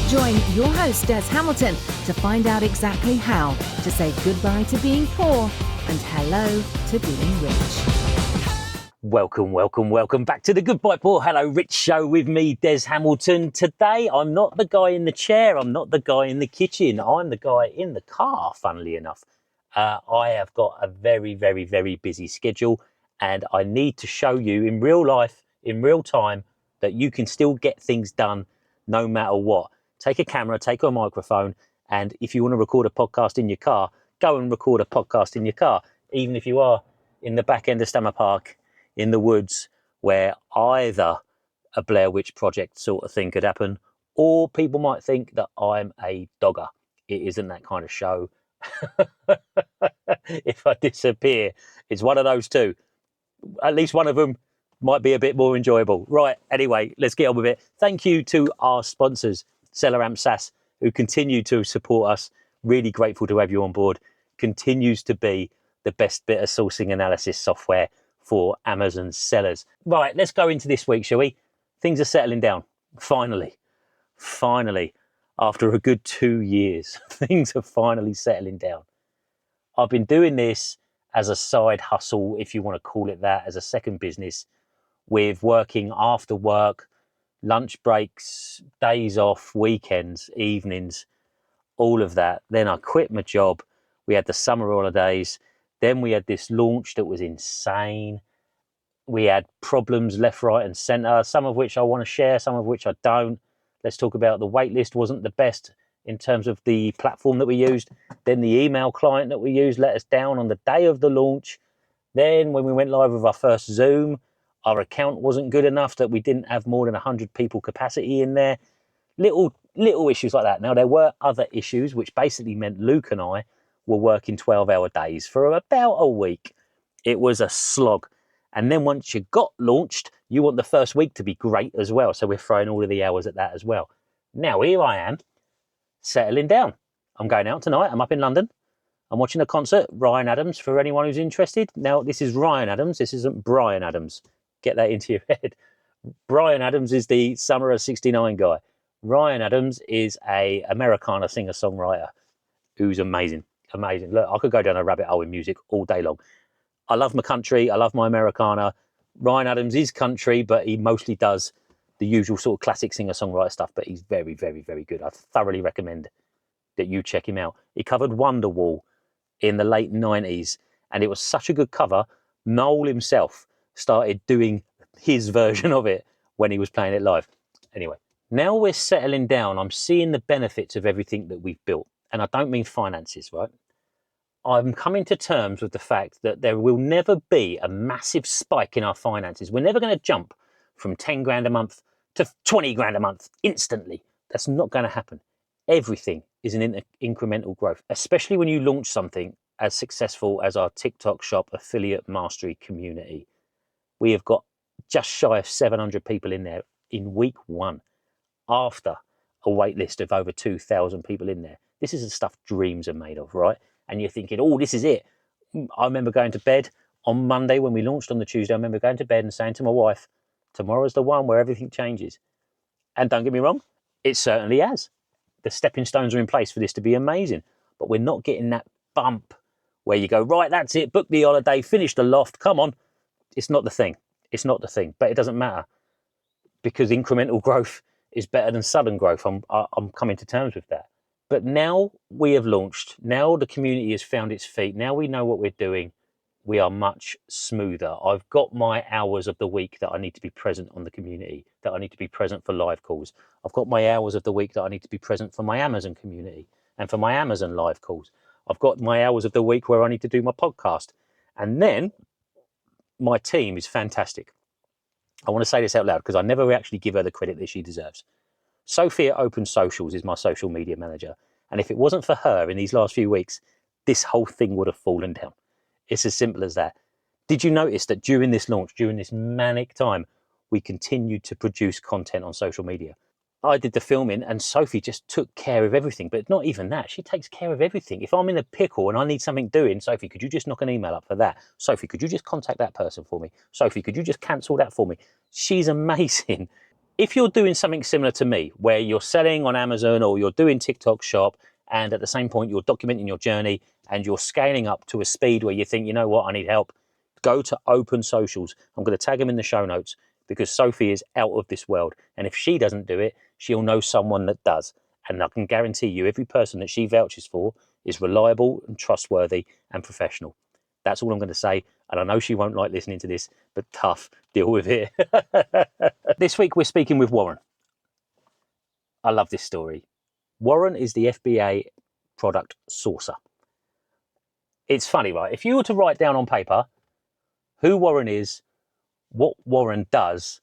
Join your host, Des Hamilton, to find out exactly how to say goodbye to being poor and hello to being rich. Welcome back to the Goodbye Poor, Hello Rich show with me, Des Hamilton. Today, I'm not the guy in the chair. I'm not the guy in the kitchen. I'm the guy in the car, funnily enough. I have got a very busy schedule, and I need to show you in real life, in real time, that you can still get things done no matter what. Take a camera, take a microphone, and if you want to record a podcast in your car, go and record a podcast in your car, even if you are in the back end of Stanmer Park, in the woods, where either a Blair Witch Project sort of thing could happen, or people might think that I'm a dogger. It isn't that kind of show. If I disappear, it's one of those two. At least one of them might be a bit more enjoyable. Right, anyway, let's get on with it. Thank you to our sponsors, Seller Amp SaaS, who continue to support us. Really grateful to have you on board. Continues to be the best bit of sourcing analysis software for Amazon sellers. Right, let's go into this week, shall we? Things are settling down. Finally, after a good 2 years, things are finally settling down. I've been doing this as a side hustle, if you want to call it that, as a second business, with working after work, lunch breaks, days off, weekends, evenings, all of that. Then I quit my job. We had the summer holidays. Then we had this launch that was insane. We had problems left, right and centre, some of which I want to share, some of which I don't. Let's talk about the waitlist wasn't the best in terms of the platform that we used. Then the email client that we used let us down on the day of the launch. Then when we went live with our first Zoom, our account wasn't good enough that we didn't have more than 100 people capacity in there. Little issues like that. Now, there were other issues, which basically meant Luke and I were working 12-hour days for about a week. It was a slog. And then once you got launched, you want the first week to be great as well. So we're throwing all of the hours at that as well. Now, here I am, settling down. I'm going out tonight. I'm up in London. I'm watching a concert, Ryan Adams, for anyone who's interested. Now, this is Ryan Adams. This isn't Brian Adams. Get that into your head. Brian Adams is the Summer of 69 guy. Ryan Adams is a Americana singer-songwriter who's amazing. Look, I could go down a rabbit hole in music all day long. I love my country. I love my Americana. Ryan Adams is country, but he mostly does the usual sort of classic singer-songwriter stuff, but he's very good. I thoroughly recommend that you check him out. He covered Wonderwall in the late 90s, and it was such a good cover. Noel himself started doing his version of it when he was playing it live. Anyway, now we're settling down. I'm seeing the benefits of everything that we've built. And I don't mean finances, right? I'm coming to terms with the fact that there will never be a massive spike in our finances. We're never going to jump from 10 grand a month to 20 grand a month instantly. That's not going to happen. Everything is an incremental growth, especially when you launch something as successful as our TikTok shop affiliate mastery community. We have got just shy of 700 people in there in week one, after a wait list of over 2,000 people in there. This is the stuff dreams are made of, right? And you're thinking, oh, this is it. I remember going to bed on Monday when we launched on the Tuesday. I remember going to bed and saying to my wife, tomorrow's the one where everything changes. And don't get me wrong, it certainly has. The stepping stones are in place for this to be amazing. But we're not getting that bump where you go, right, that's it, book the holiday, finish the loft, come on. It's not the thing. But it doesn't matter, because incremental growth is better than sudden growth. I'm coming to terms with that. But now we have launched. Now the community has found its feet. Now we know what we're doing. We are much smoother. I've got my hours of the week that I need to be present on the community, that I need to be present for live calls. I've got my hours of the week that I need to be present for my Amazon community and for my Amazon live calls. I've got my hours of the week where I need to do my podcast. And then my team is fantastic. I want to say this out loud because I never actually give her the credit that she deserves. Sophie at Open Socials is my social media manager. And if it wasn't for her in these last few weeks, this whole thing would have fallen down. It's as simple as that. Did you notice that during this launch, during this manic time, we continued to produce content on social media? I did the filming and Sophie just took care of everything, but not even that. She takes care of everything. If I'm in a pickle and I need something doing, Sophie, could you just knock an email up for that? Sophie, could you just contact that person for me? Sophie, could you just cancel that for me? She's amazing. If you're doing something similar to me, where you're selling on Amazon or you're doing TikTok shop, and at the same point you're documenting your journey and you're scaling up to a speed where you think, you know what, I need help, go to Open Socials. I'm going to tag them in the show notes because Sophie is out of this world. And if she doesn't do it, she'll know someone that does. And I can guarantee you every person that she vouches for is reliable and trustworthy and professional. That's all I'm going to say. And I know she won't like listening to this, but tough, deal with it. This week we're speaking with Warren. I love this story. Warren is the FBA product sourcer. It's funny, right? If you were to write down on paper who Warren is, what Warren does,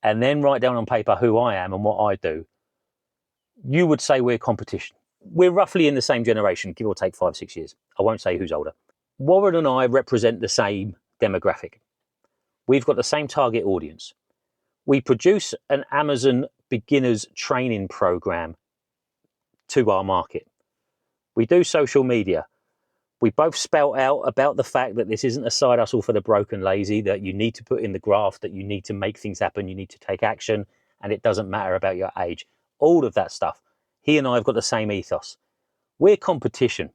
and then write down on paper who I am and what I do, you would say we're competition. We're roughly in the same generation, give or take 5-6 years. I won't say who's older. Warren and I represent the same demographic. We've got the same target audience. We produce an Amazon beginners training program to our market. We do social media. We both spell out about the fact that this isn't a side hustle for the broken lazy, that you need to put in the graft, that you need to make things happen, you need to take action, and it doesn't matter about your age. All of that stuff. He and I have got the same ethos. We're competition.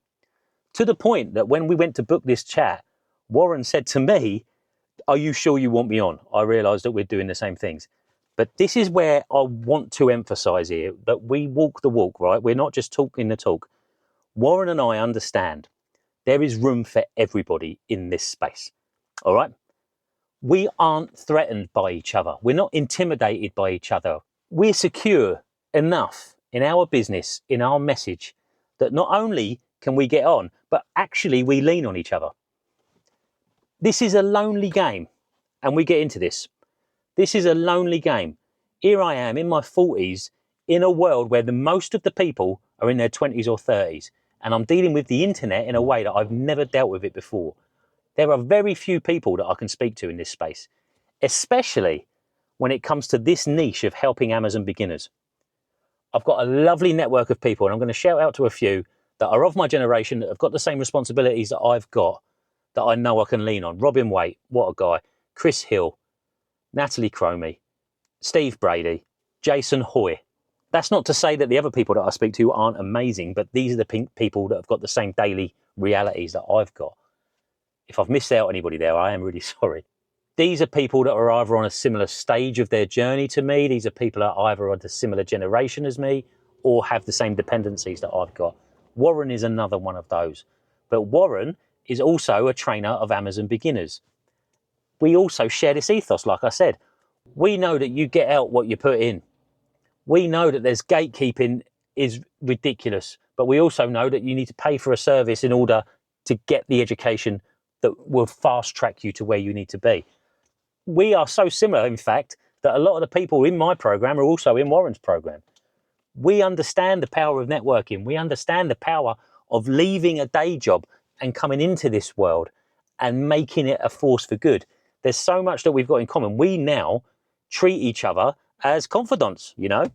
To the point that when we went to book this chat, Warren said to me, "Are you sure you want me on?" I realised that we're doing the same things. But this is where I want to emphasise here, that we walk the walk, right? We're not just talking the talk. Warren and I understand there is room for everybody in this space, all right? We aren't threatened by each other. We're not intimidated by each other. We're secure enough in our business, in our message, that not only can we get on, but actually we lean on each other. This is a lonely game, and we get into this. This is a lonely game. Here I am in my 40s in a world where the most of the people are in their 20s or 30s, and I'm dealing with the internet in a way that I've never dealt with it before. There are very few people that I can speak to in this space, especially when it comes to this niche of helping Amazon beginners. I've got a lovely network of people, and I'm going to shout out to a few that are of my generation, that have got the same responsibilities that I've got, that I know I can lean on. Robin Waite, what a guy. Chris Hill, Natalie Cromie, Steve Brady, Jason Hoy. That's not to say that the other people that I speak to aren't amazing, but these are the people that have got the same daily realities that I've got. If I've missed out anybody there, I am really sorry. These are people that are either on a similar stage of their journey to me. These are people that are either on a similar generation as me or have the same dependencies that I've got. Warren is another one of those. But Warren is also a trainer of Amazon beginners. We also share this ethos, like I said. We know that you get out what you put in. We know that there's gatekeeping is ridiculous, but we also know that you need to pay for a service in order to get the education that will fast track you to where you need to be. We are so similar, in fact, that a lot of the people in my program are also in Warren's program. We understand the power of networking. We understand the power of leaving a day job and coming into this world and making it a force for good. There's so much that we've got in common. We now treat each other as confidants, you know.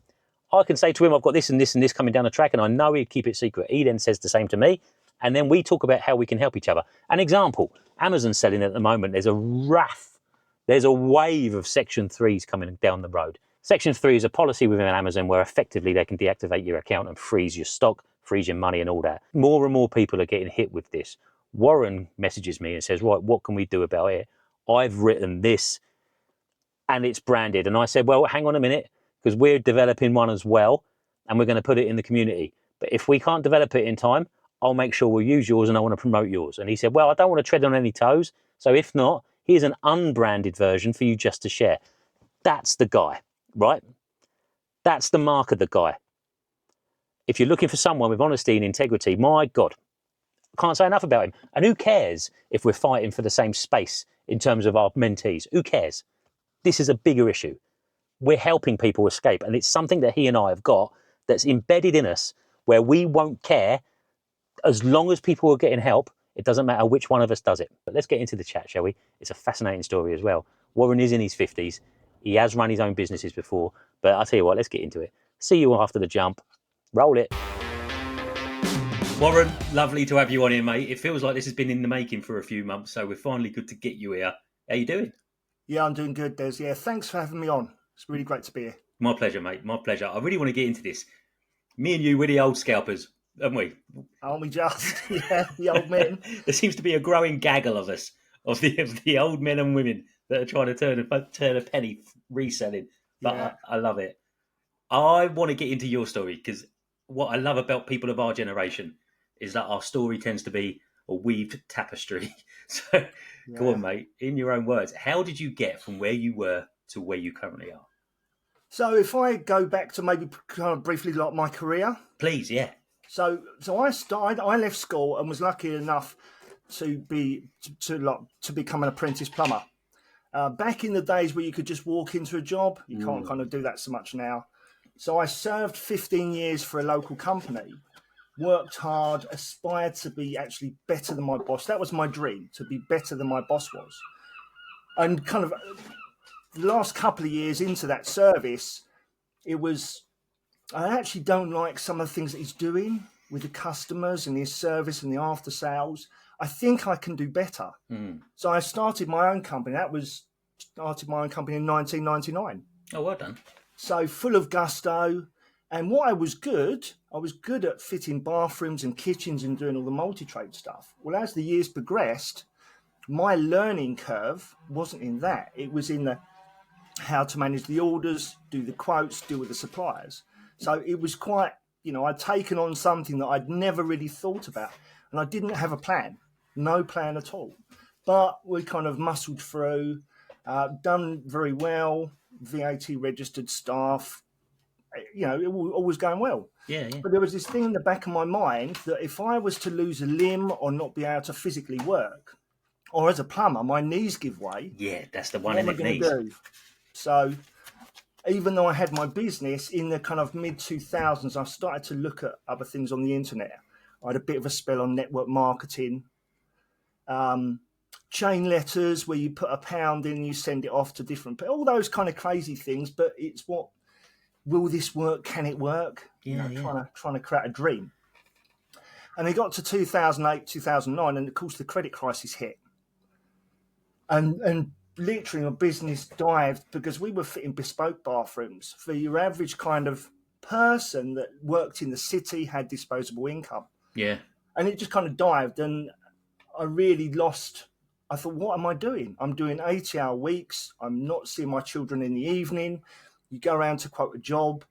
I can say to him, I've got this and this and this coming down the track, and I know he'd keep it secret. He then says the same to me, and then we talk about how we can help each other. An example, Amazon selling at the moment, there's a wave of Section 3s coming down the road. Section 3 is a policy within Amazon where effectively they can deactivate your account and freeze your stock, freeze your money and all that. More and more people are getting hit with this. Warren messages me and says, right, what can we do about it? I've written this and it's branded. And I said, well, hang on a minute, because we're developing one as well and we're going to put it in the community. But if we can't develop it in time, I'll make sure we'll use yours and I want to promote yours. And he said, well, I don't want to tread on any toes. So if not, here's an unbranded version for you just to share. That's the guy, right? That's the mark of the guy. If you're looking for someone with honesty and integrity, my God, I can't say enough about him. And who cares if we're fighting for the same space in terms of our mentees? Who cares? This is a bigger issue. We're helping people escape. And it's something that he and I have got that's embedded in us where we won't care as long as people are getting help. It doesn't matter which one of us does it. But let's get into the chat, shall we? It's a fascinating story as well. Warren is in his 50s. He has run his own businesses before. But I'll tell you what, let's get into it. See you after the jump. Roll it. Warren, lovely to have you on here, mate. It feels like this has been in the making for a few months, so we're finally good to get you here. How you doing? Yeah, I'm doing good, Des. Yeah, thanks for having me on. It's really great to be here. My pleasure, mate. My pleasure. I really want to get into this. Me and you, we're the old scalpers, aren't we? Aren't we just? Yeah, the old men. There seems to be a growing gaggle of us, of the old men and women that are trying to turn a penny reselling. But Yeah. I love it. I want to get into your story because what I love about people of our generation is that our story tends to be a weaved tapestry. So go Yeah. on, mate. In your own words, how did you get from where you were to where you currently are? So if I go back to maybe kind of briefly like my career. Please, yeah. So I left school and was lucky enough to become an apprentice plumber. Back in the days where you could just walk into a job, you can't kind of do that so much now. So I served 15 years for a local company, worked hard, aspired to be actually better than my boss. That was my dream, to be better than my boss was. And kind of the last couple of years into that service, I actually don't like some of the things that he's doing with the customers and his service and the after sales. I think I can do better. So I started my own company. Started my own company in 1999. Oh, well done. So full of gusto. And what I was good at fitting bathrooms and kitchens and doing all the multi-trade stuff. Well, as the years progressed, my learning curve wasn't in that. It was in the how to manage the orders, do the quotes, deal with the suppliers. So it was quite, I'd taken on something that I'd never really thought about. And I didn't have a plan, no plan at all. But we kind of muscled through, done very well, VAT registered staff, it all was going well. Yeah. But there was this thing in the back of my mind that if I was to lose a limb or not be able to physically work, or as a plumber, my knees give way. Yeah, that's the one what in am I the going knees. to do? So even though I had my business in the kind of mid-2000s, I started to look at other things on the internet. I had a bit of a spell on network marketing, chain letters where you put £1 in, you send it off to different people, all those kind of crazy things. But it's will this work? Can it work? Yeah. Trying to create a dream. And it got to 2008, 2009, and of course the credit crisis hit. And literally my business dived because we were fitting bespoke bathrooms for your average kind of person that worked in the city, had disposable income. Yeah. And it just kind of dived, and I really lost. I thought, what am I doing? I'm doing 80-hour weeks. I'm not seeing my children in the evening. You go around to quote a job,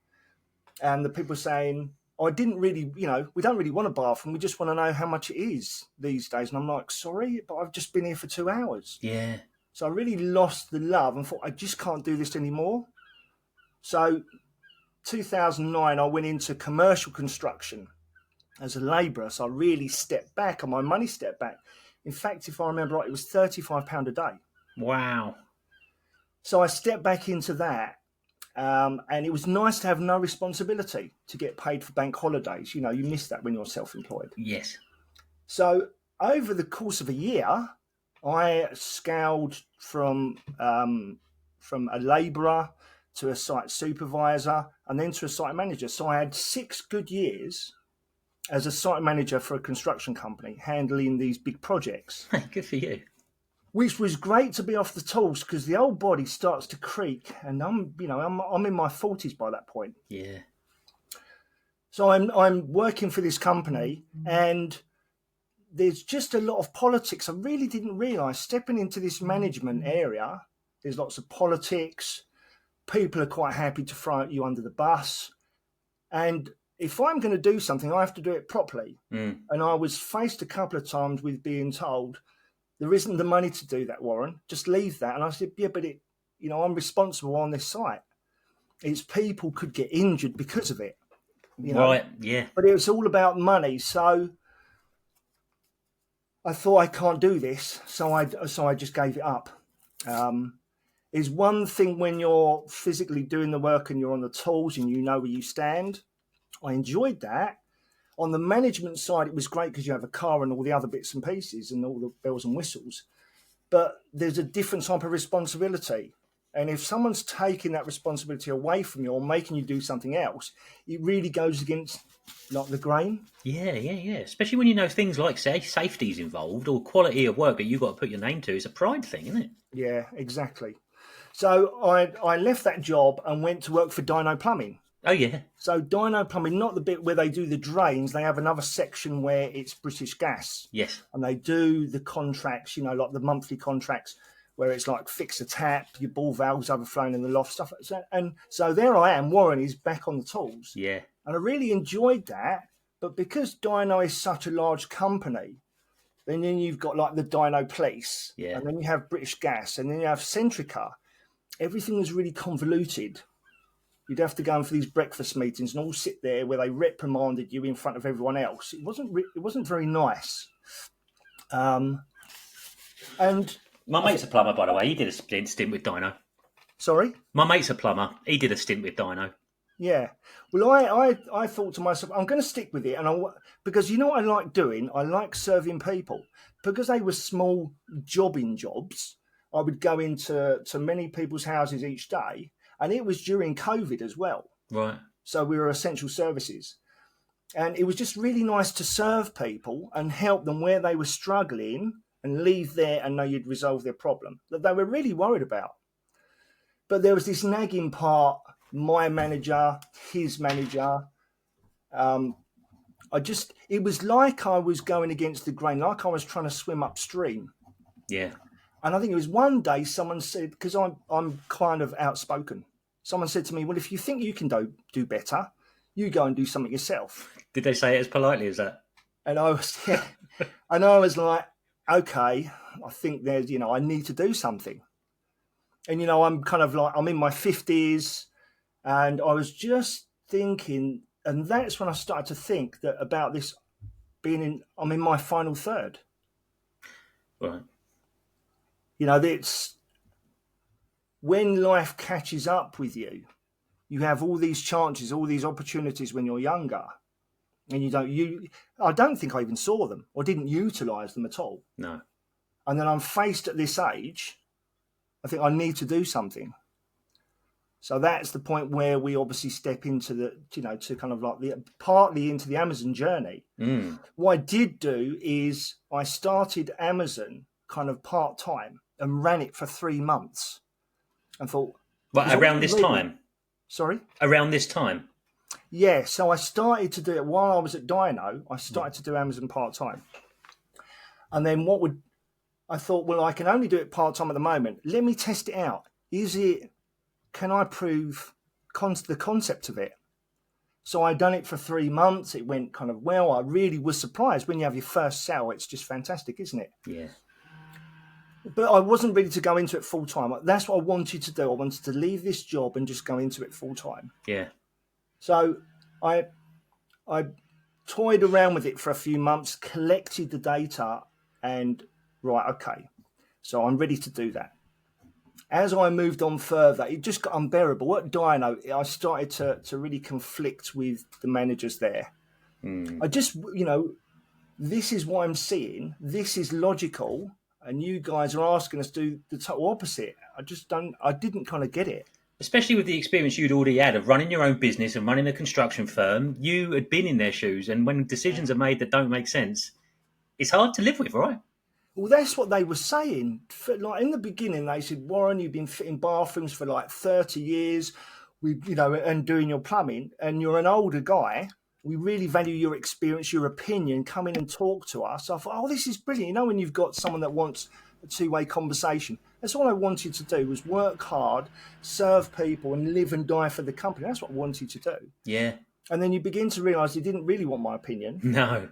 and the people are saying, I didn't really, we don't really want a bathroom. We just want to know how much it is these days. And I'm like, sorry, but I've just been here for 2 hours. Yeah. So I really lost the love and thought, I just can't do this anymore. So 2009, I went into commercial construction as a labourer. So I really stepped back, and my money stepped back. In fact, if I remember right, it was £35 a day. Wow. So I stepped back into that. And it was nice to have no responsibility, to get paid for bank holidays. You miss that when you're self-employed. Yes. So over the course of a year, I scaled from a labourer to a site supervisor and then to a site manager. So I had 6 good years as a site manager for a construction company, handling these big projects. Good for you. Which was great to be off the tools because the old body starts to creak, and I'm in my 40s by that point. Yeah. So I'm working for this company, and there's just a lot of politics. I really didn't realise stepping into this management area, there's lots of politics. People are quite happy to throw you under the bus, and if I'm going to do something, I have to do it properly. And I was faced a couple of times with being told, there isn't the money to do that, Warren. Just leave that. And I said, yeah, but I'm responsible on this site. It's people could get injured because of it. Right, yeah. But it was all about money. So I thought, I can't do this. So I just gave it up. Is one thing when you're physically doing the work and you're on the tools and you know where you stand. I enjoyed that. On the management side, it was great because you have a car and all the other bits and pieces and all the bells and whistles. But there's a different type of responsibility. And if someone's taking that responsibility away from you or making you do something else, it really goes against the grain. Yeah. Especially when you know things like, say, safety's involved or quality of work that you've got to put your name to. It's a pride thing, isn't it? Yeah, exactly. So I left that job and went to work for Dino Plumbing. Oh, yeah. So Dino Plumbing, not the bit where they do the drains, they have another section where it's British Gas. Yes. And they do the contracts, you know, like the monthly contracts where it's like fix a tap, your ball valves overflowing in the loft, stuff like that. And so there I am, Warren is back on the tools. Yeah. And I really enjoyed that. But because Dino is such a large company, then you've got like the Dino Police, Yeah. and then you have British Gas, and then you have Centrica. Everything was really convoluted. You'd have to go in for these breakfast meetings and all sit there where they reprimanded you in front of everyone else. It wasn't very nice. And my mate's a plumber, by the way. He did a stint with Dino. sorry, My mate's a plumber. He did a stint with Dino. yeah. Well, I thought to myself, I'm going to stick with it, because you know what I like doing. I like serving people because they were small jobbing jobs. I would go into many people's houses each day. And it was during COVID as well. Right. So we were essential services. And it was just really nice to serve people and help them where they were struggling and leave there and know you'd resolve their problem that they were really worried about. But there was this nagging part, my manager, his manager. It was like I was going against the grain, like I was trying to swim upstream. Yeah. And I think it was one day someone said, because I'm kind of outspoken. Someone said to me, well, if you think you can do better, you go and do something yourself. Did they say it as politely as that? And I was like, okay, I think there's, I need to do something. And, I'm kind of like, I'm in my 50s and I was just thinking, and that's when I started to think that about this I'm in my final third. Right. It's when life catches up with you, you have all these chances, all these opportunities when you're younger, and I don't think I even saw them or didn't utilize them at all. No. And then I'm faced at this age, I think I need to do something. So that's the point where we obviously step into to kind of like partly into the Amazon journey. Mm. What I did do is I started Amazon kind of part-time and ran it for 3 months. And thought, but around this time? Sorry? Around this time? Yeah, so I started to do it while I was at Dino. I started to do Amazon part-time. And then I thought, well, I can only do it part-time at the moment. Let me test it out. Can I prove the concept of it? So I done it for 3 months. It went kind of well. I really was surprised. When you have your first sale, it's just fantastic, isn't it? Yeah. But I wasn't ready to go into it full time. That's what I wanted to do. I wanted to leave this job and just go into it full time. Yeah. So I toyed around with it for a few months, collected the data, and right, okay. So I'm ready to do that. As I moved on further, it just got unbearable. At Dino, I started to really conflict with the managers there. I just, this is what I'm seeing. This is logical. And you guys are asking us to do the total opposite. I didn't kind of get it. Especially with the experience you'd already had of running your own business and running a construction firm, you had been in their shoes. And when decisions are made that don't make sense, it's hard to live with, right? Well, that's what they were saying. Like in the beginning, they said, Warren, you've been fitting bathrooms for like 30 years, and doing your plumbing, and you're an older guy. We really value your experience, your opinion. Come in and talk to us. So I thought, this is brilliant. When you've got someone that wants a two-way conversation. That's all I wanted to do, was work hard, serve people, and live and die for the company. That's what I wanted to do. Yeah. And then you begin to realise they didn't really want my opinion. No.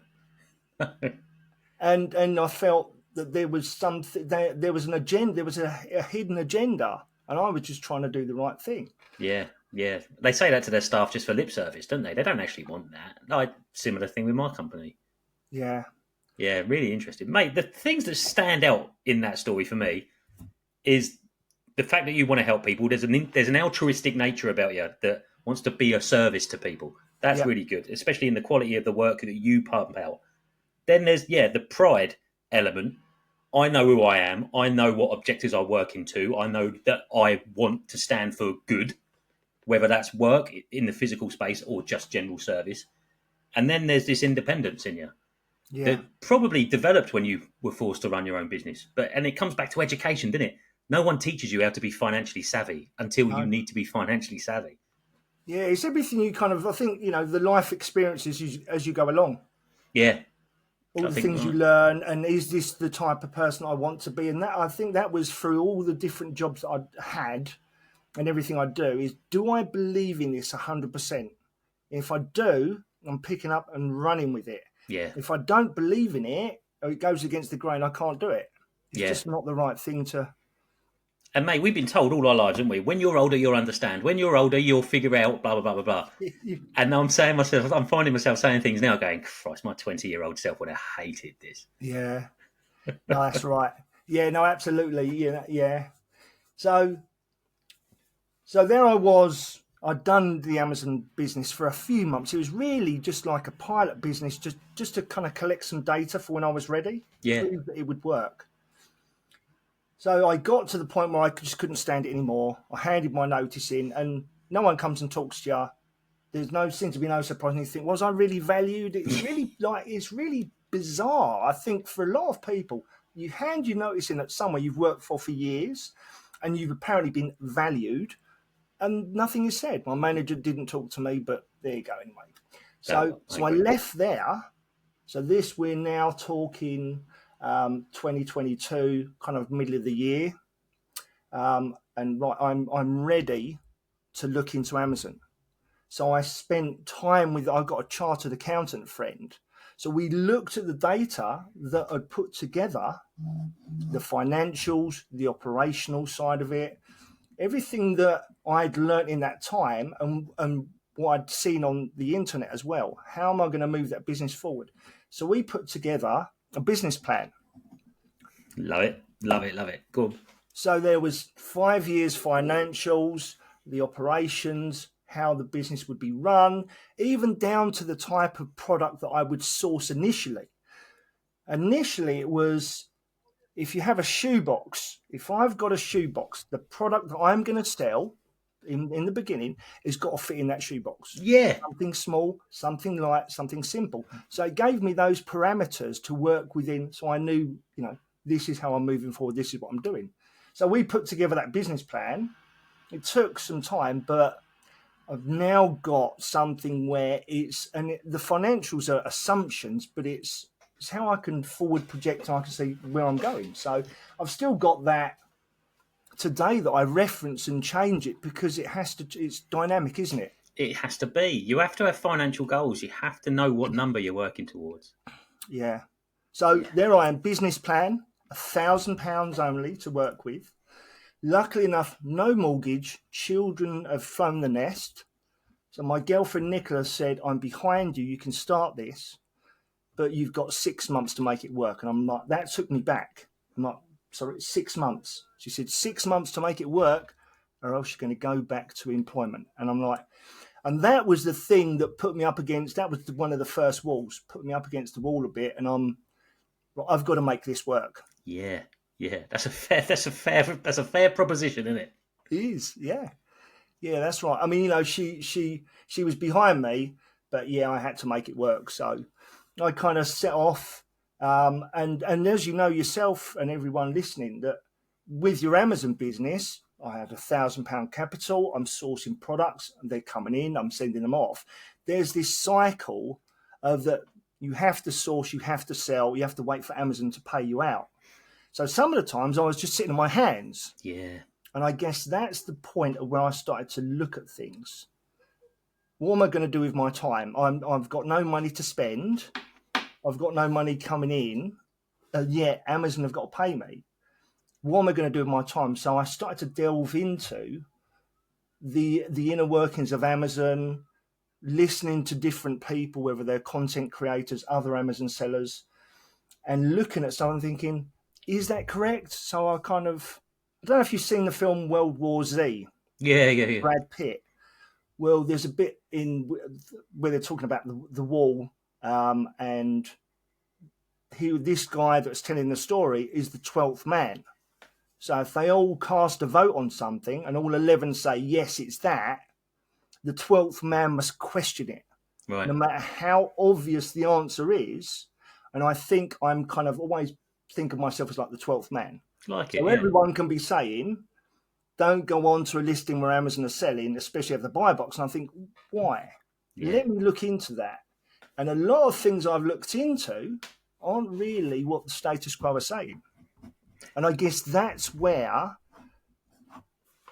and I felt that there was something. There was an agenda. There was a hidden agenda, and I was just trying to do the right thing. Yeah. Yeah, they say that to their staff just for lip service, don't they? They don't actually want that. Like, similar thing with my company. Yeah. Yeah, really interesting. Mate, the things that stand out in that story for me is the fact that you want to help people. There's an altruistic nature about you that wants to be a service to people. That's really good, especially in the quality of the work that you pump out. Then there's, the pride element. I know who I am. I know what objectives I work into. I know that I want to stand for good, whether that's work in the physical space or just general service. And then there's this independence in you that probably developed when you were forced to run your own business. And it comes back to education, didn't it? No one teaches you how to be financially savvy until you No. need to be financially savvy. Yeah, it's everything you kind of, I think, the life experiences as you go along. Yeah, All I the think things you learn, and is this the type of person I want to be? And that, I think that was through all the different jobs that I'd had and everything I do, is do I believe in this 100%? If I do, I'm picking up and running with it. yeah, If I don't believe in it, or it goes against the grain, I can't do it. It's yeah. just not the right thing to. And mate, we've been told all our lives, haven't we? When you're older, you'll understand. When you're older, you'll figure out blah blah blah blah blah. And I'm finding myself saying things now, going, "Christ, my 20-year-old self would have hated this." Yeah, no, that's right. Yeah, no, absolutely. Yeah, yeah. So there I was. I'd done the Amazon business for a few months. It was really just like a pilot business, just to kind of collect some data for when I was ready, Yeah, prove that it would work. So I got to the point where I just couldn't stand it anymore. I handed my notice in, and no one comes and talks to you. Seems to be no surprise. And you think, was I really valued? It's really bizarre. I think for a lot of people, you hand your notice in at somewhere you've worked for years, and you've apparently been valued, and nothing is said. My manager didn't talk to me, but there you go anyway. So I agree. left there. So we're now talking 2022, kind of middle of the year, and right, I'm ready to look into Amazon. So I spent time I've got a chartered accountant friend. So we looked at the data that I'd put together, the financials, the operational side of it, everything that I'd learnt in that time, and what I'd seen on the internet as well. How am I going to move that business forward? So we put together a business plan. Love it, love it, love it. Good. So there was 5 years financials, the operations, how the business would be run, even down to the type of product that I would source initially. Initially, it was, if you have a shoebox, if I've got a shoebox, the product that I'm going to sell in the beginning has got to fit in that shoebox. Yeah, Something small, something light, something simple. So it gave me those parameters to work within. So I knew, this is how I'm moving forward. This is what I'm doing. So we put together that business plan. It took some time, but I've now got something where the financials are assumptions, but it's how I can forward project and I can see where I'm going. So I've still got that today that I reference and change it because it's dynamic, isn't it? it has to be. You have to have financial goals. You have to know what number you're working towards. Yeah. So there I am, business plan, £1,000 only to work with. Luckily enough, no mortgage. Children have flown the nest. So my girlfriend Nicola said, I'm behind you. You can start this, but you've got 6 months to make it work. And I'm like, that took me back. I'm like, sorry, it's 6 months. She said, 6 months to make it work, or else you're going to go back to employment. And I'm like, and that was the thing that put me up against, that was one of the first walls, put me up against the wall a bit. And I've got to make this work. Yeah, yeah. That's a fair proposition, isn't it? It is, yeah. Yeah, that's right. I mean, she was behind me, but yeah, I had to make it work. So I kind of set off, and as you know yourself and everyone listening, that with your Amazon business, I had £1,000 capital. I'm sourcing products, and they're coming in. I'm sending them off. There's this cycle of that you have to source, you have to sell, you have to wait for Amazon to pay you out. So some of the times I was just sitting on my hands. Yeah. And I guess that's the point of where I started to look at things. What am I going to do with my time? I've got no money to spend. I've got no money coming in. Yet Amazon have got to pay me. What am I going to do with my time? So I started to delve into the inner workings of Amazon, listening to different people, whether they're content creators, other Amazon sellers, and looking at someone thinking, is that correct? So I don't know if you've seen the film World War Z. Yeah. Brad Pitt. Well, there's a bit in where they're talking about the wall, and this guy that's telling the story is the 12th man. So if they all cast a vote on something and all 11 say, yes, it's that, the 12th man must question it. Right. No matter how obvious the answer is. And I think I'm kind of always think of myself as like the 12th man. Like it, So yeah. everyone can be saying, don't go on to a listing where Amazon are selling, especially of the buy box. And I think, why? Yeah. Let me look into that. And a lot of things I've looked into aren't really what the status quo are saying. And I guess that's where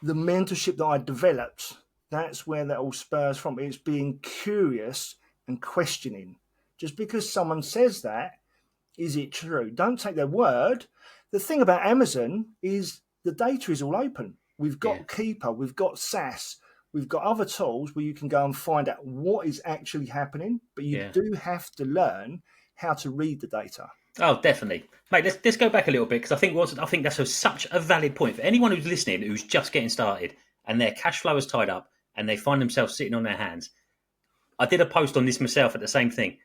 the mentorship that I developed, that's where that all spurs from. It's being curious and questioning. Just because someone says that, is it true? Don't take their word. The thing about Amazon is the data is all open. We've Yeah. got Keeper, we've got SaaS, we've got other tools where you can go and find out what is actually happening, but you Yeah. do have to learn how to read the data. Oh, definitely, mate. Let's go back a little bit because I think that's such a valid point for anyone who's listening who's just getting started and their cash flow is tied up and they find themselves sitting on their hands. I did a post on this myself at the same thing.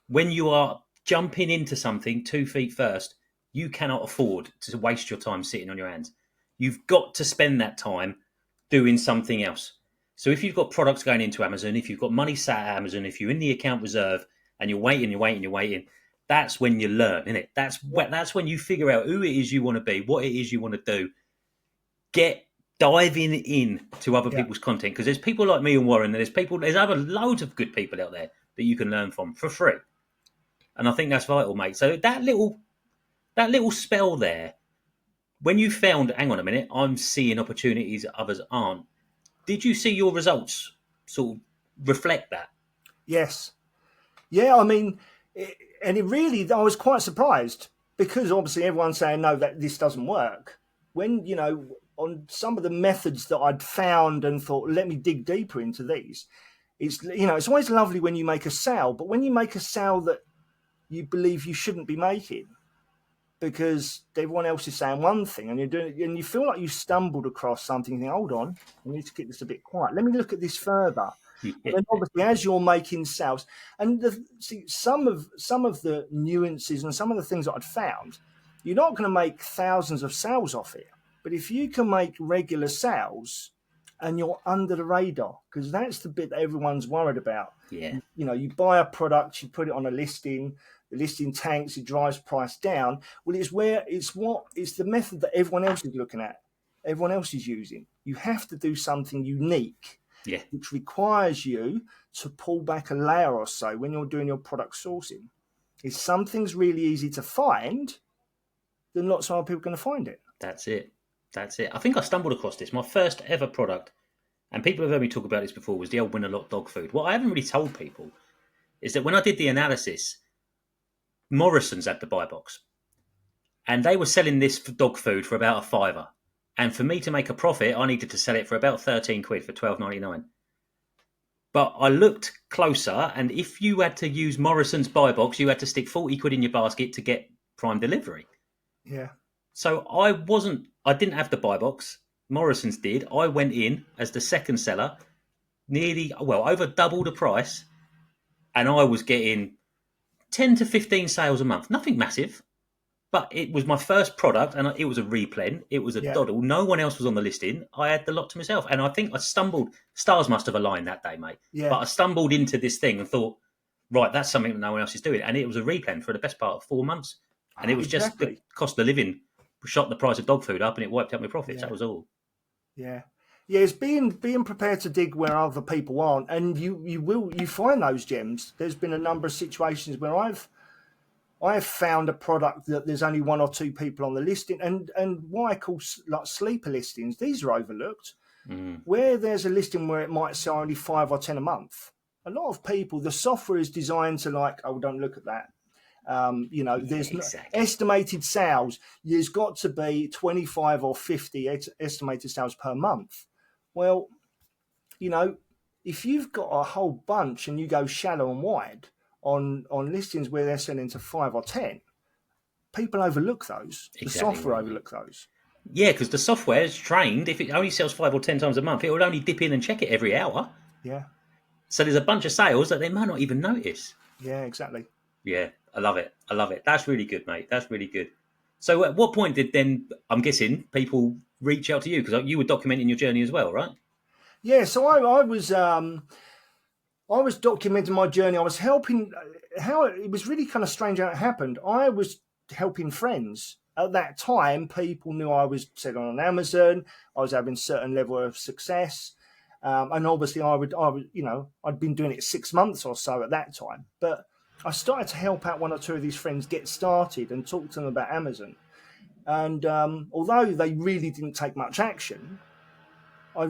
When you are jumping into something 2 feet first, you cannot afford to waste your time sitting on your hands. You've got to spend that time doing something else. So if you've got products going into Amazon, if you've got money sat at Amazon, if you're in the account reserve and you're waiting, that's when you learn, isn't it? That's when you figure out who it is you want to be, what it is you want to do. Get diving in to other Yeah. people's content because there's people like me and Warren, and there's other loads of good people out there that you can learn from for free. And I think that's vital, mate. So that little spell there, when you found, hang on a minute, I'm seeing opportunities that others aren't. Did you see your results sort of reflect that? Yes. Yeah, I mean, and it really, I was quite surprised because obviously everyone's saying, no, that this doesn't work. When, on some of the methods that I'd found and thought, let me dig deeper into these, it's always lovely when you make a sale, but when you make a sale that you believe you shouldn't be making because everyone else is saying one thing and you're doing it, and you feel like you stumbled across something, you think, hold on, I need to keep this a bit quiet. Let me look at this further. And then obviously, as you're making sales, and some of the nuances and some of the things that I'd found, you're not going to make thousands of sales off it. But if you can make regular sales and you're under the radar, because that's the bit that everyone's worried about. Yeah. You buy a product, you put it on a listing, the listing tanks, it drives price down. Well, it's the method that everyone else is looking at, everyone else is using. You have to do something unique. Yeah. Which requires you to pull back a layer or so when you're doing your product sourcing. If something's really easy to find, then lots of other people are going to find it. That's it. I think I stumbled across this. My first ever product, and people have heard me talk about this before, was the old Win-A-Lot dog food. What I haven't really told people is that when I did the analysis, Morrison's had the buy box. And they were selling this dog food for about a £5. And for me to make a profit, I needed to sell it for about 13 quid for £12.99. But I looked closer, and if you had to use Morrison's buy box, you had to stick 40 quid in your basket to get prime delivery. Yeah. So I didn't have the buy box. Morrison's did. I went in as the second seller, over double the price, and I was getting 10 to 15 sales a month. Nothing massive. But it was my first product, and it was a replen. It was a doddle. No one else was on the listing. I had the lot to myself. And I think I stumbled. Stars must have aligned that day, mate. Yeah. But I stumbled into this thing and thought, right, that's something that no one else is doing. And it was a replen for the best part of 4 months. And it was just the cost of living shot the price of dog food up, and it wiped out my profits. Yeah. That was all. Yeah. Yeah, it's being prepared to dig where other people aren't. And you find those gems. There's been a number of situations where I've found a product that there's only one or two people on the listing, and what I call like sleeper listings. These are overlooked. Where there's a listing where it might sell only 5 or 10 a month. A lot of people, the software is designed to don't look at that. There's exactly. Estimated sales. There's got to be 25 or 50 estimated sales per month. Well, if you've got a whole bunch and you go shallow and wide on listings where they're selling to 5 or 10, people overlook those. The software overlook those. Yeah, because the software is trained. If it only sells 5 or 10 times a month, it will only dip in and check it every hour. Yeah. So there's a bunch of sales that they might not even notice. Yeah, exactly. Yeah, I love it. That's really good, mate. That's really good. So at what point did then, I'm guessing, people reach out to you? Because you were documenting your journey as well, right? Yeah, so I was documenting my journey. I was helping. It was really kind of strange how it happened. I was helping friends at that time, people knew I was selling on Amazon. I was having a certain level of success. And obviously I'd been doing it 6 months or so at that time. But I started to help out one or two of these friends get started and talk to them about Amazon. And although they really didn't take much action, I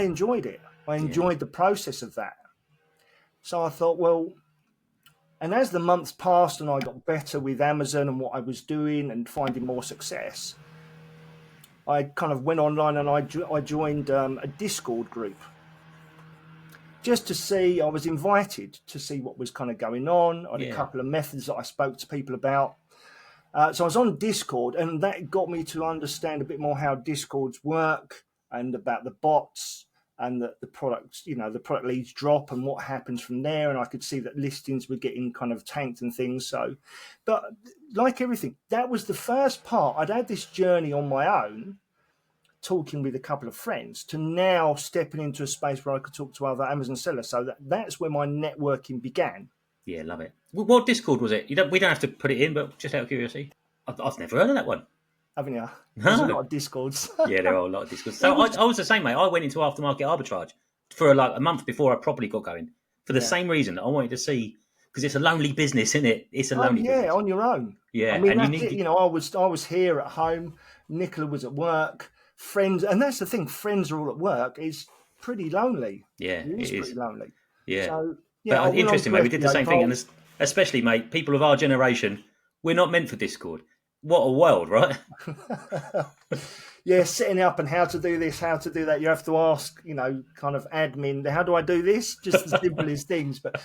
enjoyed it. I enjoyed the process of that. So I thought, well, and as the months passed and I got better with Amazon and what I was doing and finding more success, I kind of went online and I joined a Discord group just to see. I was invited to see what was kind of going on. I had a couple of methods that I spoke to people about. So I was on Discord, and that got me to understand a bit more how Discords work and about the bots and the products, the product leads drop and what happens from there. And I could see that listings were getting kind of tanked and things. So, but like everything, that was the first part. I'd had this journey on my own, talking with a couple of friends, to now stepping into a space where I could talk to other Amazon sellers. So that's where my networking began. Yeah, love it. What Discord was it? We don't have to put it in, but just out of curiosity, I've never heard of that one. Haven't you? There's a lot of Discords. Yeah, there are a lot of Discords. So I was the same, mate. I went into aftermarket arbitrage for a month before I properly got going, for the same reason. I wanted to see, because it's a lonely business, isn't it? It's a lonely business. On your own. Yeah, I mean, and I was here at home. Nicola was at work. Friends, and that's the thing. Friends are all at work. It's pretty lonely. Yeah, it is pretty lonely. Yeah. So but interesting, mate. We did the same thing, and especially, mate, people of our generation, we're not meant for Discord. What a world, right? Yeah, setting up and how to do this, how to do that. You have to ask, kind of admin, how do I do this? Just the simplest things. But,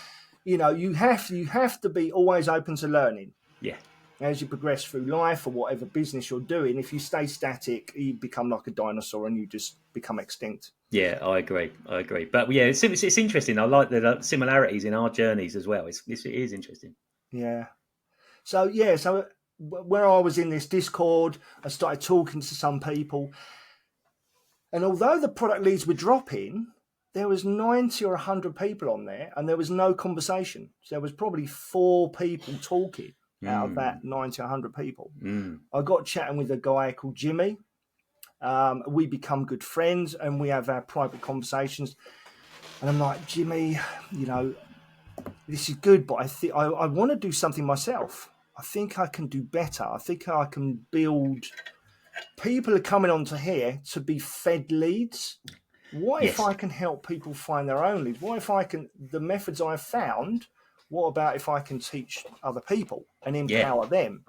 you have to be always open to learning. Yeah. As you progress through life or whatever business you're doing, if you stay static, you become like a dinosaur and you just become extinct. Yeah, I agree. But yeah, it's interesting. I like the similarities in our journeys as well. It is interesting. Yeah. So where I was in this Discord, I started talking to some people. And although the product leads were dropping, there was 90 or 100 people on there and there was no conversation. So there was probably 4 people talking out of that 90 or 100 people. I got chatting with a guy called Jimmy. We become good friends and we have our private conversations. And I'm like, Jimmy, this is good, but I want to do something myself. I think I can do better. I think I can build. People are coming onto here to be fed leads. What if I can help people find their own leads? What if the methods I've found, what about if I can teach other people and empower them?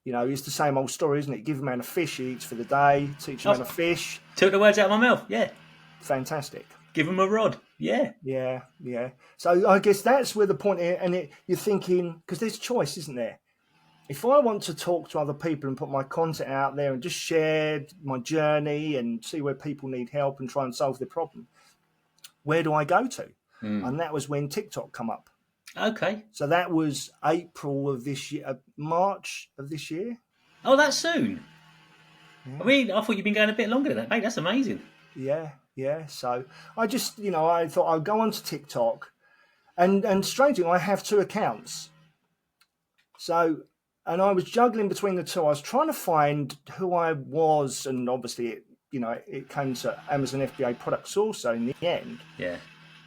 It's the same old story, isn't it? Give a man a fish, he eats for the day. Teach a man a fish. Took the words out of my mouth. Yeah. Fantastic. Give him a rod. Yeah. Yeah. So I guess that's where the point is. And you're thinking, because there's choice, isn't there? If I want to talk to other people and put my content out there and just share my journey and see where people need help and try and solve their problem, where do I go to? And that was when TikTok come up. Okay. So that was April of this year, March of this year. Oh, that's soon. Yeah. I mean, I thought you'd been going a bit longer than that, mate. That's amazing. Yeah. So I just, I thought I'll go onto TikTok, and strangely, I have 2 accounts. So, and I was juggling between the 2. I was trying to find who I was, and obviously, it came to Amazon FBA product sourcer in the end. Yeah.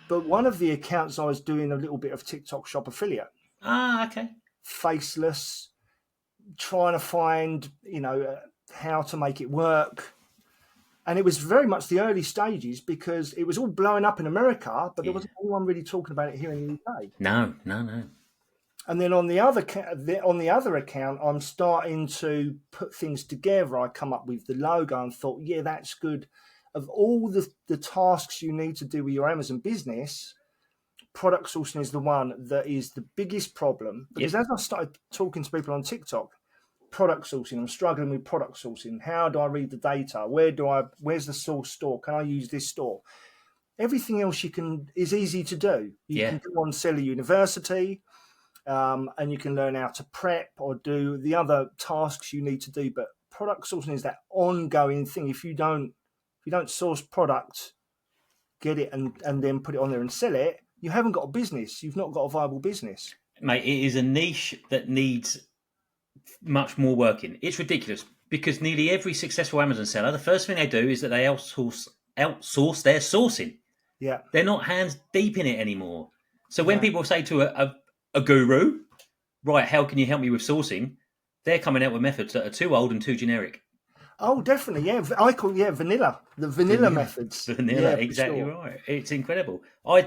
But one of the accounts I was doing a little bit of TikTok shop affiliate. Ah, okay. Faceless, trying to find, how to make it work. And it was very much the early stages because it was all blowing up in America, but there wasn't anyone really talking about it here in the UK. No. And then on the other account, I'm starting to put things together. I come up with the logo and thought, yeah, that's good. Of all the tasks you need to do with your Amazon business, product sourcing is the one that is the biggest problem. Because as I started talking to people on TikTok, product sourcing, I'm struggling with product sourcing. How do I read the data? Where's the source store? Can I use this store? Everything else is easy to do. You can go on Seller University, and you can learn how to prep or do the other tasks you need to do. But product sourcing is that ongoing thing. If you don't source product, get it and then put it on there and sell it, you haven't got a business. You've not got a viable business. Mate, it is a niche that needs much more working. It's ridiculous because nearly every successful Amazon seller, the first thing they do is that they outsource their sourcing. Yeah. They're not hands deep in it anymore. So when No. people say to a guru, right, how can you help me with sourcing? They're coming out with methods that are too old and too generic. Oh, definitely. Yeah. I call vanilla. The vanilla methods. Vanilla, Yeah, for exactly sure. right. It's incredible.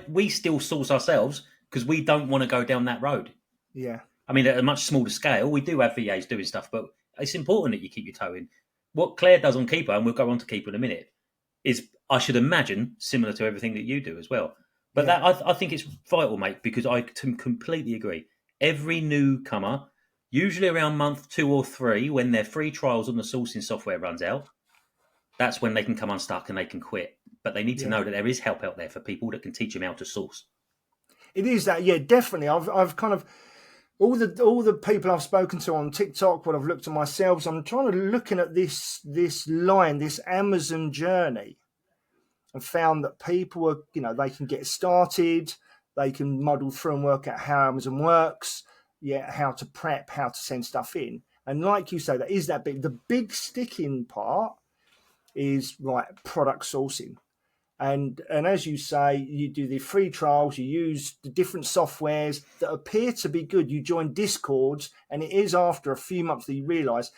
We still source ourselves because we don't want to go down that road. Yeah. I mean, at a much smaller scale, we do have VAs doing stuff, but it's important that you keep your toe in. What Claire does on Keeper, and we'll go on to Keeper in a minute, is, I should imagine, similar to everything that you do as well. But Yeah. that I think it's vital, mate, because I completely agree. Every newcomer, usually around month 2 or 3, when their free trials on the sourcing software runs out, that's when they can come unstuck and they can quit. But they need to Yeah. know that there is help out there for people that can teach them how to source. It is that. Yeah, definitely. I've kind of all the people I've spoken to on TikTok, what I've looked at myself, I'm trying to looking at this line, this Amazon journey, and found that people are, they can get started, they can muddle through and work out how Amazon works, how to prep, how to send stuff in. And like you say, that is that big. The big sticking part is right product sourcing. And as you say, you do the free trials, you use the different softwares that appear to be good. You join Discords, and it is after a few months that you realise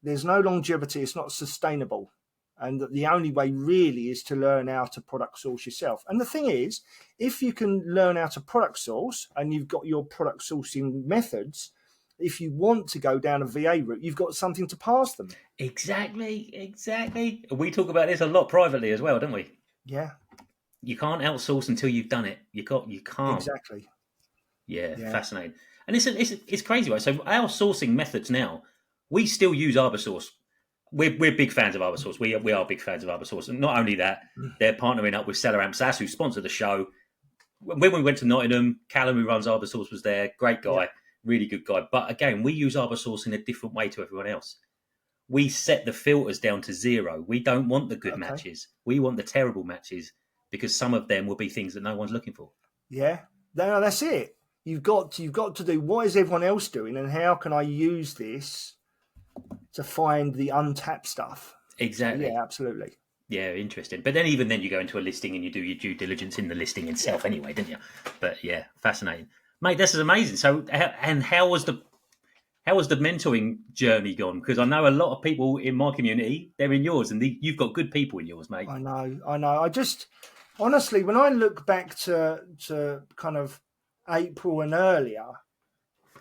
there's no longevity, it's not sustainable. And that the only way really is to learn how to product source yourself. And the thing is, if you can learn how to product source and you've got your product sourcing methods, if you want to go down a VA route, you've got something to pass them. Exactly. We talk about this a lot privately as well, don't we? Yeah. You can't outsource until you've done it. You can't. Exactly. Yeah, fascinating. And it's crazy, right? So our sourcing methods now, we still use ArborSource. We're big fans of ArborSource. We are big fans of ArborSource. And not only that, they're partnering up with Seller Amp SAS, who sponsor the show. When we went to Nottingham, Callum, who runs ArborSource, was there. Great guy, really good guy. But again, we use ArborSource in a different way to everyone else. We set the filters down to 0. We don't want the good matches. We want the terrible matches, because some of them will be things that no one's looking for. Yeah, no, that's it. You've got to do what is everyone else doing, and how can I use this to find the untapped stuff? Exactly. Yeah, absolutely. Yeah, interesting. But then even then you go into a listing and you do your due diligence in the listing itself anyway, didn't you? But yeah, fascinating. Mate, this is amazing. So, and how was the mentoring journey gone? Because I know a lot of people in my community, they're in yours, and you've got good people in yours, mate. I know. I just, honestly, when I look back to kind of April and earlier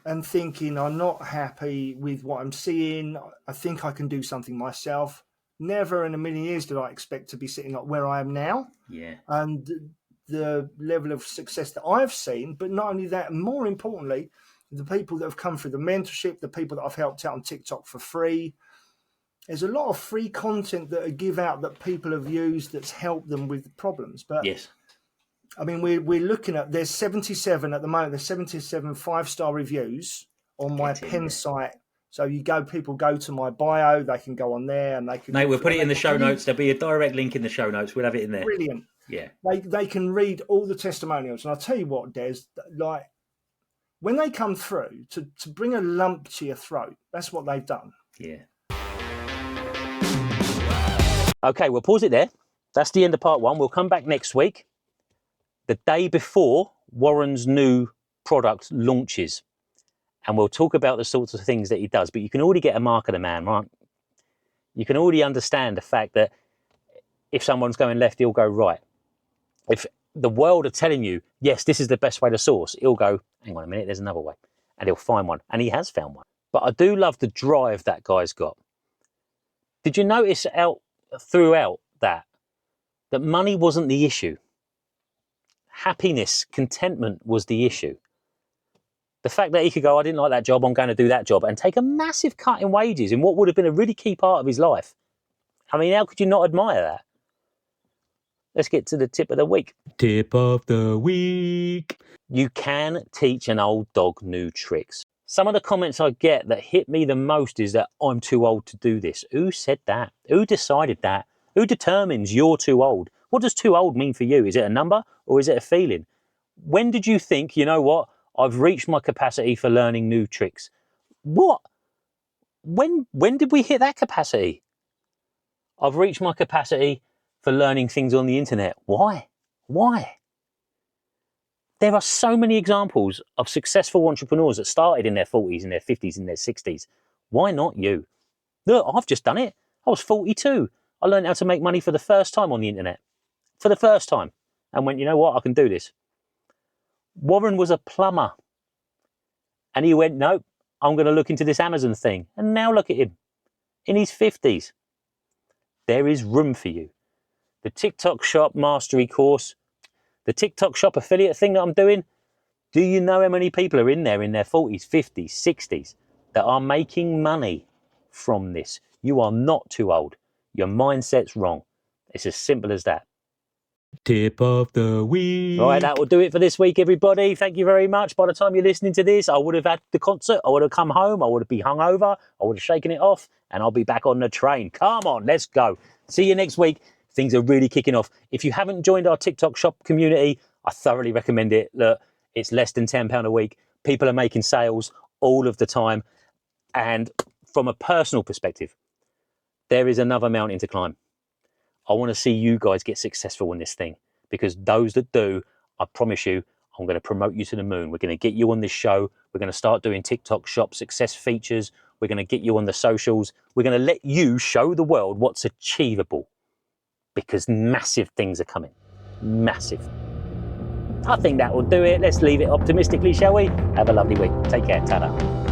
and thinking I'm not happy with what I'm seeing, I think I can do something myself. Never in a million years did I expect to be sitting like where I am now. Yeah. And the level of success that I've seen, but not only that, more importantly, the people that have come through the mentorship, the people that I've helped out on TikTok for free. There's a lot of free content that I give out that people have used that's helped them with problems. But yes, I mean, we're looking at, there's 77 at the moment, there's 77 5-star reviews on my pen site. So people go to my bio, they can go on there and they can... No, we'll put it in the show notes. There'll be a direct link in the show notes. We'll have it in there. Brilliant. Yeah. They can read all the testimonials. And I'll tell you what, Des, like, when they come through, to bring a lump to your throat, that's what they've done. Yeah. Okay, we'll pause it there. That's the end of part 1. We'll come back next week, the day before Warren's new product launches. And we'll talk about the sorts of things that he does. But you can already get a mark of the man, right? You can already understand the fact that if someone's going left, he'll go right. If the world are telling you, yes, this is the best way to source, he'll go, hang on a minute, there's another way. And he'll find one. And he has found one. But I do love the drive that guy's got. Did you notice throughout that money wasn't the issue? Happiness, contentment was the issue. The fact that he could go, I didn't like that job, I'm going to do that job, and take a massive cut in wages in what would have been a really key part of his life. I mean, how could you not admire that? Let's get to the tip of the week. Tip of the week. You can teach an old dog new tricks. Some of the comments I get that hit me the most is that I'm too old to do this. Who said that? Who decided that? Who determines you're too old? What does too old mean for you? Is it a number or is it a feeling? When did you think, you know what? I've reached my capacity for learning new tricks. What? when did we hit that capacity? I've reached my capacity for learning things on the internet. Why? There are so many examples of successful entrepreneurs that started in their 40s, in their 50s, in their 60s. Why not you? Look, I've just done it. I was 42. I learned how to make money for the first time on the internet. For the first time. And went, you know what? I can do this. Warren was a plumber. And he went, nope, I'm going to look into this Amazon thing. And now look at him. In his 50s. There is room for you. The TikTok Shop Mastery course, the TikTok Shop affiliate thing that I'm doing, do you know how many people are in their 40s, 50s, 60s that are making money from this? You are not too old. Your mindset's wrong. It's as simple as that. Tip of the week. Right, that will do it for this week, everybody. Thank you very much. By the time you're listening to this, I would have had the concert. I would have come home. I would have been hungover. I would have shaken it off. And I'll be back on the train. Come on, let's go. See you next week. Things are really kicking off. If you haven't joined our TikTok Shop community, I thoroughly recommend it. Look, it's less than £10 a week. People are making sales all of the time. And from a personal perspective, there is another mountain to climb. I want to see you guys get successful in this thing, because those that do, I promise you, I'm going to promote you to the moon. We're going to get you on this show. We're going to start doing TikTok Shop success features. We're going to get you on the socials. We're going to let you show the world what's achievable, because massive things are coming. Massive. I think that will do it. Let's leave it optimistically, shall we? Have a lovely week. Take care. Ta-da.